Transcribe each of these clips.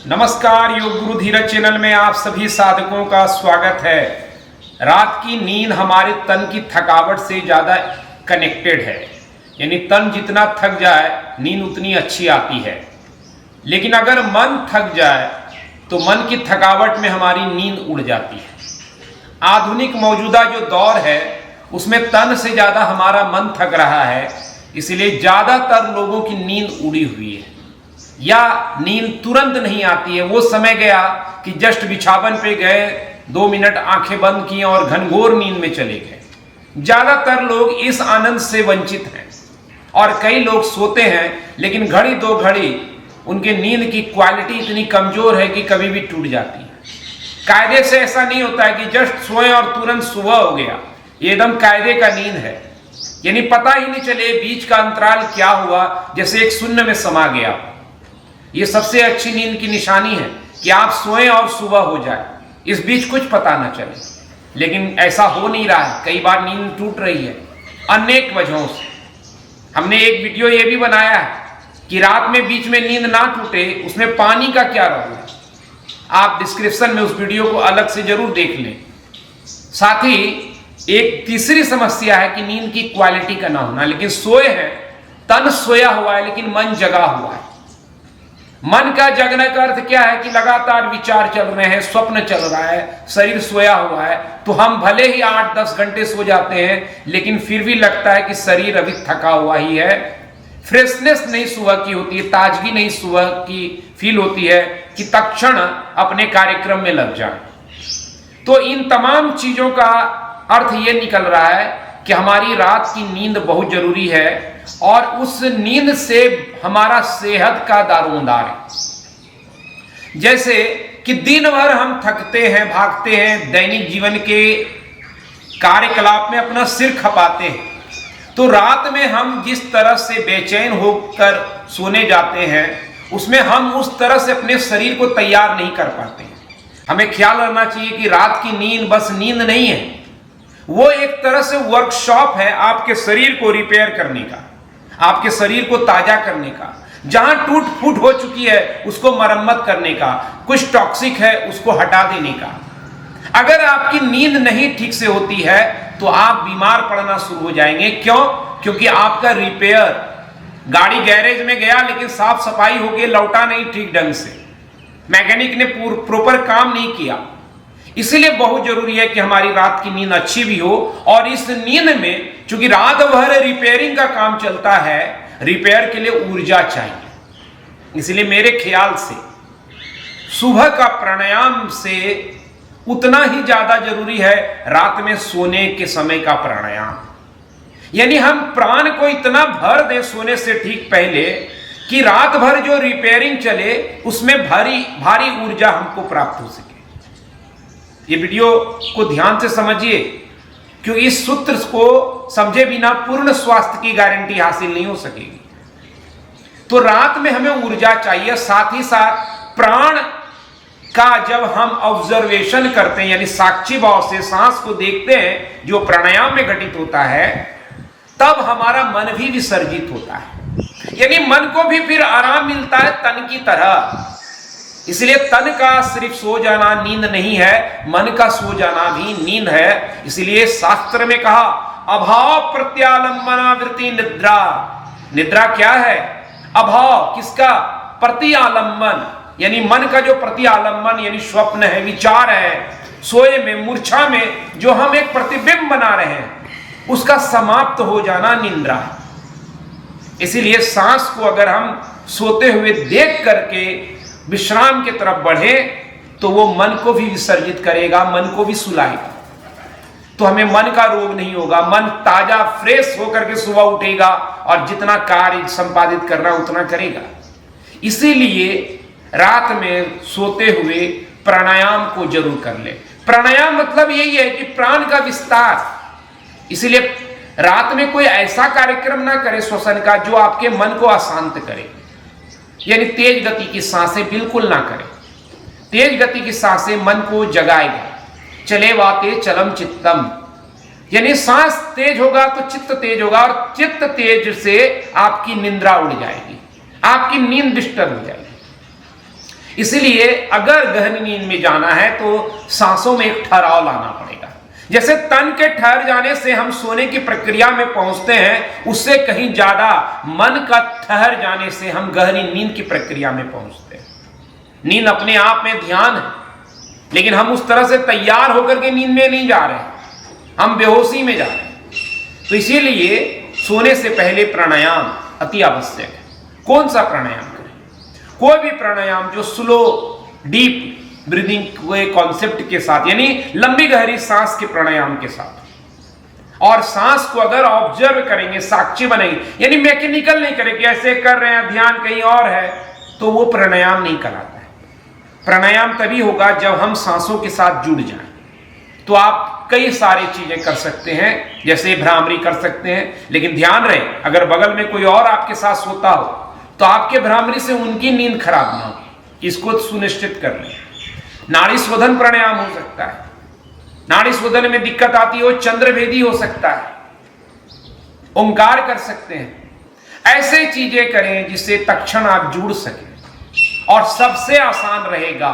नमस्कार, योग गुरु धीरज चैनल में आप सभी साधकों का स्वागत है। रात की नींद हमारे तन की थकावट से ज़्यादा कनेक्टेड है, यानी तन जितना थक जाए नींद उतनी अच्छी आती है। लेकिन अगर मन थक जाए तो मन की थकावट में हमारी नींद उड़ जाती है। आधुनिक मौजूदा जो दौर है उसमें तन से ज़्यादा हमारा मन थक रहा है, इसलिए ज़्यादातर लोगों की नींद उड़ी हुई है या नींद तुरंत नहीं आती है। वो समय गया कि जस्ट बिछावन पे गए, 2 मिनट आंखें बंद की और घनघोर नींद में चले गए। ज्यादातर लोग इस आनंद से वंचित हैं और कई लोग सोते हैं लेकिन घड़ी दो घड़ी उनके नींद की क्वालिटी इतनी कमजोर है कि कभी भी टूट जाती है। कायदे से ऐसा नहीं होता है कि जस्ट सोए और तुरंत सुबह हो गया, ये एकदम कायदे का नींद है, यानी पता ही नहीं चले बीच का अंतराल क्या हुआ, जैसे एक शून्य में समा गया। ये सबसे अच्छी नींद की निशानी है कि आप सोएं और सुबह हो जाए, इस बीच कुछ पता ना चले। लेकिन ऐसा हो नहीं रहा है, कई बार नींद टूट रही है अनेक वजहों से। हमने एक वीडियो ये भी बनाया है कि रात में बीच में नींद ना टूटे उसमें पानी का क्या रोल है। आप डिस्क्रिप्शन में उस वीडियो को अलग से जरूर देख लें। साथ ही एक तीसरी समस्या है कि नींद की क्वालिटी का ना होना। लेकिन सोए हैं, तन सोया हुआ है लेकिन मन जगा हुआ है। मन का जगने का अर्थ क्या है कि लगातार विचार चल रहे हैं, स्वप्न चल रहा है, शरीर सोया हुआ है। तो हम भले ही 8-10 घंटे सो जाते हैं लेकिन फिर भी लगता है कि शरीर अभी थका हुआ ही है, फ्रेशनेस नहीं सुबह की होती है, ताजगी नहीं सुबह की फील होती है कि तत्क्षण अपने कार्यक्रम में लग जाए। तो इन तमाम चीजों का अर्थ ये निकल रहा है कि हमारी रात की नींद बहुत जरूरी है और उस नींद से हमारा सेहत का दारोमदार है। जैसे कि दिन भर हम थकते हैं, भागते हैं, दैनिक जीवन के कार्यकलाप में अपना सिर खपाते हैं, तो रात में हम जिस तरह से बेचैन होकर सोने जाते हैं उसमें हम उस तरह से अपने शरीर को तैयार नहीं कर पाते हैं। हमें ख्याल रखना चाहिए कि रात की नींद बस नींद नहीं है, वो एक तरह से वर्कशॉप है आपके शरीर को रिपेयर करने का, आपके शरीर को ताजा करने का। जहां टूट फूट हो चुकी है उसको मरम्मत करने का, कुछ टॉक्सिक है उसको हटा देने का। अगर आपकी नींद नहीं ठीक से होती है तो आप बीमार पड़ना शुरू हो जाएंगे। क्यों? क्योंकि आपका रिपेयर, गाड़ी गैरेज में गया लेकिन साफ सफाई हो गई, लौटा नहीं ठीक ढंग से, मैकेनिक ने प्रॉपर काम नहीं किया। इसलिए बहुत जरूरी है कि हमारी रात की नींद अच्छी भी हो। और इस नींद में चूंकि रात भर रिपेयरिंग का काम चलता है, रिपेयर के लिए ऊर्जा चाहिए। इसलिए मेरे ख्याल से सुबह का प्राणायाम से उतना ही ज्यादा जरूरी है रात में सोने के समय का प्राणायाम। यानी हम प्राण को इतना भर दें सोने से ठीक पहले कि रात भर जो रिपेयरिंग चले उसमें भारी ऊर्जा हमको प्राप्त हो सके। ये वीडियो को ध्यान से समझिए, क्योंकि इस सूत्र को समझे बिना पूर्ण स्वास्थ्य की गारंटी हासिल नहीं हो सकेगी। तो रात में हमें ऊर्जा चाहिए, साथ ही साथ प्राण का जब हम ऑब्जर्वेशन करते हैं यानी साक्षी भाव से सांस को देखते हैं जो प्राणायाम में घटित होता है, तब हमारा मन भी विसर्जित होता है, यानी मन को भी फिर आराम मिलता है तन की तरह। इसलिए तन का सिर्फ सो जाना नींद नहीं है, मन का सो जाना भी नींद है। इसलिए शास्त्र में कहा अभाव प्रत्यालंबनावृत्ति निद्रा। निद्रा क्या है? अभाव किसका? प्रतिआलंबन, यानी मन का जो प्रतिआलंबन यानी स्वप्न है, विचार है, सोए में मूर्छा में जो हम एक प्रतिबिंब बना रहे हैं उसका समाप्त हो जाना निद्रा है। इसीलिए सांस को अगर हम सोते हुए देख करके विश्राम की तरफ बढ़े तो वो मन को भी विसर्जित करेगा, मन को भी सुलाएगा। तो हमें मन का रोग नहीं होगा, मन ताजा फ्रेश होकर के सुबह उठेगा और जितना कार्य संपादित करना उतना करेगा। इसीलिए रात में सोते हुए प्राणायाम को जरूर कर ले। प्राणायाम मतलब यही है कि प्राण का विस्तार। इसलिए रात में कोई ऐसा कार्यक्रम ना करे श्वसन का जो आपके मन को अशांत करे, यानी तेज गति की सांसें बिल्कुल ना करें। तेज गति की सांसें मन को जगाएगा। चले वाते चलम चित्तम, यानी सांस तेज होगा तो चित्त तेज होगा और चित्त तेज से आपकी निंद्रा उड़ जाएगी, आपकी नींद डिस्टर्ब हो जाएगी। इसलिए अगर गहरी नींद में जाना है तो सांसों में एक ठहराव लाना पड़ेगा। जैसे तन के ठहर जाने से हम सोने की प्रक्रिया में पहुंचते हैं, उससे कहीं ज्यादा मन का ठहर जाने से हम गहरी नींद की प्रक्रिया में पहुंचते हैं। नींद अपने आप में ध्यान है, लेकिन हम उस तरह से तैयार होकर के नींद में नहीं जा रहे, हम बेहोशी में जा रहे हैं। तो इसीलिए सोने से पहले प्राणायाम अति आवश्यक है। कौन सा प्राणायाम करें? कोई भी प्राणायाम जो स्लो डीप ब्रीदिंग के कॉन्सेप्ट के साथ, यानी लंबी गहरी सांस के प्राणायाम के साथ, और सांस को अगर ऑब्जर्व करेंगे, साक्षी बनेंगे, यानी मैकेनिकल नहीं करेंगे, ऐसे कर रहे हैं ध्यान कहीं और है, तो वो प्राणायाम नहीं कहलाता है। प्राणायाम तभी होगा जब हम सांसों के साथ जुड़ जाएं। तो आप कई सारी चीजें कर सकते हैं, जैसे भ्रामरी कर सकते हैं, लेकिन ध्यान रहे अगर बगल में कोई और आपके साथ सोता हो तो आपके भ्रामरी से उनकी नींद खराब ना हो, इसको सुनिश्चित कर लें। नाड़ी शोधन प्राणायाम हो सकता है, नाड़ी शोधन में दिक्कत आती हो, चंद्रभेदी हो सकता है, ओंकार कर सकते हैं। ऐसे चीजें करें जिससे तत्क्षण आप जुड़ सकें। और सबसे आसान रहेगा,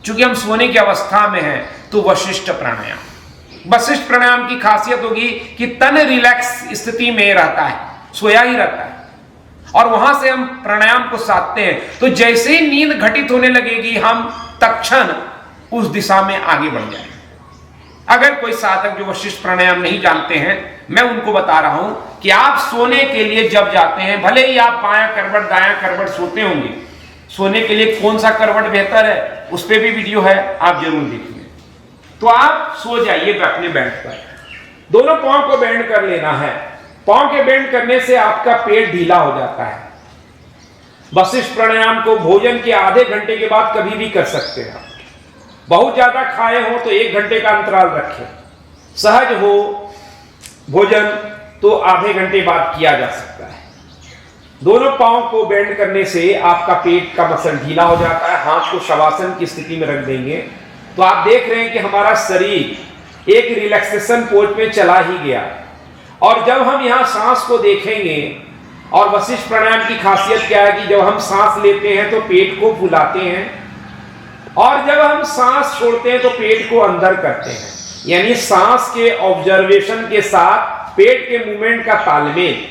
चूंकि हम सोने की अवस्था में हैं, तो वशिष्ठ प्राणायाम। वशिष्ठ प्राणायाम की खासियत होगी कि तन रिलैक्स स्थिति में रहता है, सोया ही रहता है, और वहां से हम प्राणायाम को साधते हैं। तो जैसे ही नींद घटित होने लगेगी, हम तत्क्षण उस दिशा में आगे बढ़ जाएंगे। अगर कोई साधक जो वशिष्ठ प्राणायाम नहीं जानते हैं, मैं उनको बता रहा हूं कि आप सोने के लिए जब जाते हैं, भले ही आप बायां करवट दायां करवट सोते होंगे, सोने के लिए कौन सा करवट बेहतर है उस पर भी वीडियो है, आप जरूर देखिए। तो आप सो जाइए अपने बेड पर, दोनों पांव को बेंड कर लेना है। पांव के बेंड करने से आपका पेट ढीला हो जाता है। वशिष्ठ प्राणायाम को भोजन के आधे घंटे के बाद कभी भी कर सकते हैं। बहुत ज्यादा खाए हो तो 1 घंटे का अंतराल रखें। सहज हो भोजन तो आधे घंटे बाद किया जा सकता है। दोनों पांव को बेंड करने से आपका पेट का मसल ढीला हो जाता है। हाथ को शवासन की स्थिति में रख देंगे तो आप देख रहे हैं कि हमारा शरीर एक रिलैक्सेशन पोज में चला ही गया। और जब हम यहां सांस को देखेंगे, और वशिष्ठ प्राणायाम की खासियत क्या है कि जब हम सांस लेते हैं तो पेट को फुलाते हैं, और जब हम सांस छोड़ते हैं तो पेट को अंदर करते हैं। यानी सांस के ऑब्जर्वेशन के साथ पेट के मूवमेंट का तालमेल।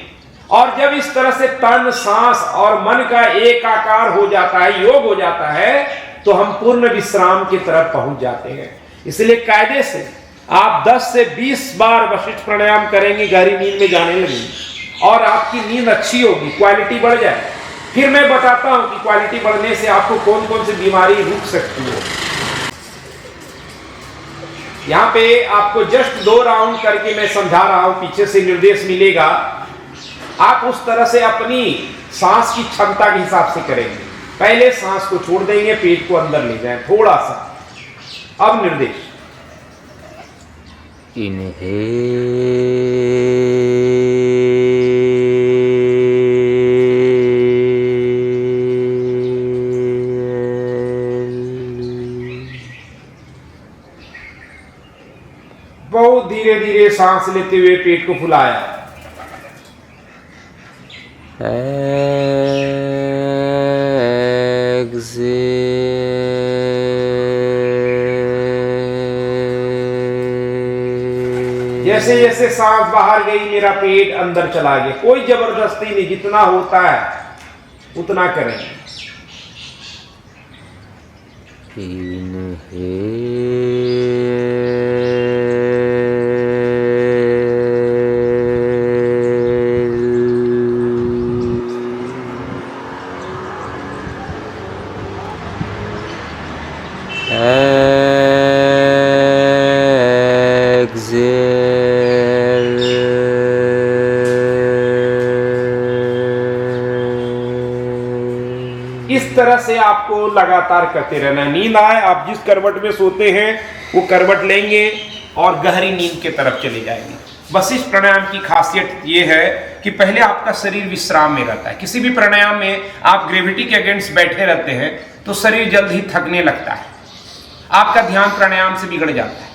और जब इस तरह से तन, सांस और मन का एक आकार हो जाता है, योग हो जाता है, तो हम पूर्ण विश्राम की तरफ पहुंच जाते हैं। इसलिए कायदे से आप 10 से 20 बार वशिष्ठ प्राणायाम करेंगे, गहरी नींद में जाने लगेंगे और आपकी नींद अच्छी होगी, क्वालिटी बढ़ जाए। फिर मैं बताता हूं कि क्वालिटी बढ़ने से आपको कौन कौन सी बीमारी रुक सकती है। यहां पे आपको जस्ट 2 राउंड करके मैं समझा रहा हूं, पीछे से निर्देश मिलेगा। आप उस तरह से अपनी सांस की क्षमता के हिसाब से करेंगे। पहले सांस को छोड़ देंगे, पेट को अंदर ले जाएं थोड़ा सा। अब निर्देश, बहुत धीरे धीरे सांस लेते हुए पेट को फुलाया। जैसे जैसे सांस बाहर गई, मेरा पेट अंदर चला गया। कोई जबरदस्ती नहीं, जितना होता है उतना करें। इस तरह से आपको लगातार करते रहना। नींद आए, आप जिस करवट में सोते हैं वो करवट लेंगे और गहरी नींद की तरफ चले जाएंगे। वशिष्ठ प्राणायाम की खासियत ये है कि पहले आपका शरीर विश्राम में रहता है। किसी भी प्राणायाम में आप ग्रेविटी के अगेंस्ट बैठे रहते हैं तो शरीर जल्द ही थकने लगता है, आपका ध्यान प्राणायाम से बिगड़ जाता है।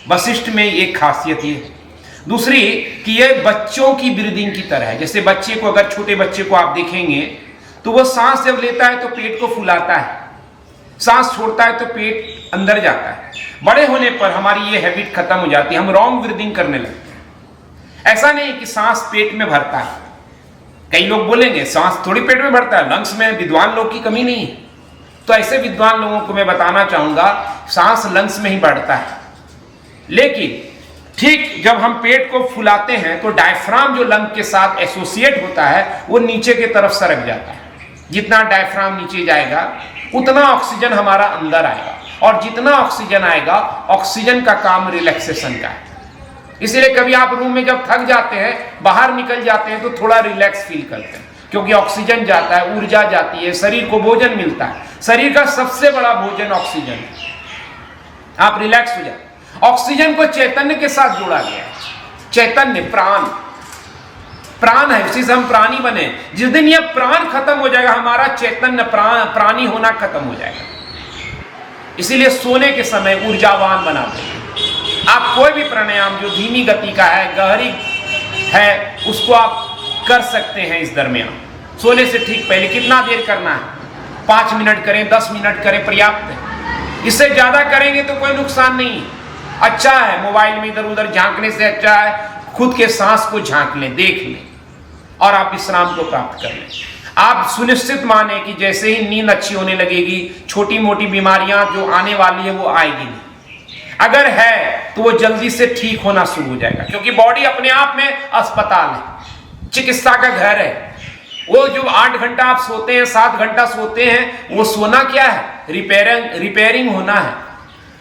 वशिष्ठ में एक खासियत ये है। दूसरी कि ये बच्चों की ब्रीदिंग की तरह है। जैसे बच्चे को, अगर छोटे बच्चे को आप देखेंगे तो वो सांस जब लेता है तो पेट को फुलाता है, सांस छोड़ता है तो पेट अंदर जाता है। बड़े होने पर हमारी ये हैबिट खत्म हो जाती है, हम रॉन्ग ब्रीदिंग करने लगते हैं। ऐसा नहीं कि सांस पेट में भरता है। कई लोग बोलेंगे सांस थोड़ी पेट में भरता है, लंग्स में विद्वान लोग की कमी नहीं है। तो ऐसे विद्वान लोगों को मैं बताना चाहूंगा, सांस लंग्स में ही बढ़ता है। लेकिन ठीक जब हम पेट को फुलाते हैं तो डायफ्राम जो लंग के साथ एसोसिएट होता है वो नीचे की तरफ सरक जाता है। जितना डायफ्राम नीचे जाएगा उतना ऑक्सीजन हमारा अंदर आएगा, और जितना ऑक्सीजन आएगा, ऑक्सीजन का काम रिलैक्सेशन का है। इसलिए कभी आप रूम में जब थक जाते हैं, बाहर निकल जाते हैं तो थोड़ा रिलैक्स फील करते हैं, क्योंकि ऑक्सीजन जाता है, ऊर्जा जाती है, शरीर को भोजन मिलता है। शरीर का सबसे बड़ा भोजन ऑक्सीजन है। आप रिलैक्स हो जाए। ऑक्सीजन को चैतन्य के साथ जोड़ा गया है। चैतन्य प्राण, प्राण है, उसी से हम प्राणी बने। जिस दिन यह प्राण खत्म हो जाएगा, हमारा चैतन्य प्राणी होना खत्म हो जाएगा। इसीलिए सोने के समय ऊर्जावान बना देंगे। आप कोई भी प्राणायाम जो धीमी गति का है, गहरी है, उसको आप कर सकते हैं इस दरमियान। सोने से ठीक पहले कितना देर करना है? 5 मिनट करें, 10 मिनट करें, पर्याप्त है। इससे ज्यादा करेंगे तो कोई नुकसान नहीं। अच्छा है, मोबाइल में इधर उधर झांकने से अच्छा है खुद के सांस को झांक लें, देख लें, और आप विश्राम को प्राप्त कर लें। आप सुनिश्चित माने कि जैसे ही नींद अच्छी होने लगेगी, छोटी मोटी बीमारियां जो आने वाली है वो आएगी नहीं। अगर है तो वो जल्दी से ठीक होना शुरू हो जाएगा, क्योंकि बॉडी अपने आप में अस्पताल है, चिकित्सा का घर है। वो जो 8 घंटा आप सोते हैं, 7 घंटा सोते हैं, वो सोना क्या है? रिपेयरिंग होना है,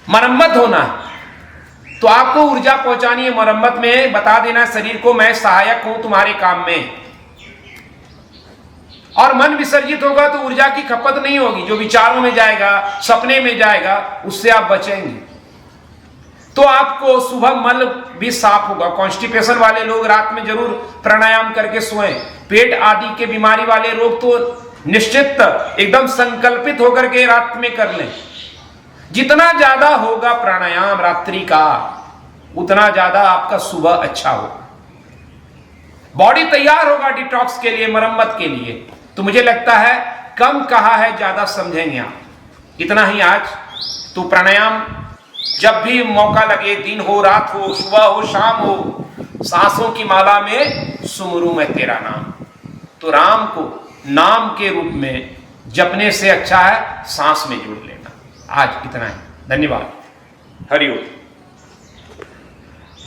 मरम्मत होना है। तो आपको ऊर्जा पहुंचानी है मरम्मत में, बता देना शरीर को मैं सहायक हूं तुम्हारे काम में। और मन विसर्जित होगा तो ऊर्जा की खपत नहीं होगी। जो विचारों में जाएगा, सपने में जाएगा, उससे आप बचेंगे। तो आपको सुबह मल भी साफ होगा। कॉन्स्टिपेशन वाले लोग रात में जरूर प्राणायाम करके सोएं। पेट आदि के बीमारी वाले लोग तो निश्चित एकदम संकल्पित होकर के रात में कर लें। जितना ज्यादा होगा प्राणायाम रात्रि का, उतना ज्यादा आपका सुबह अच्छा होगा। बॉडी तैयार होगा डिटॉक्स के लिए, मरम्मत के लिए। तो मुझे लगता है कम कहा है, ज्यादा समझेंगे आप। इतना ही आज। तो प्राणायाम जब भी मौका लगे, दिन हो, रात हो, सुबह हो, शाम हो, सांसों की माला में सुमरू मैं तेरा नाम। तो राम को नाम के रूप में जपने से अच्छा है सांस में जोड़ लेना। आज इतना ही। धन्यवाद। हरि ओम।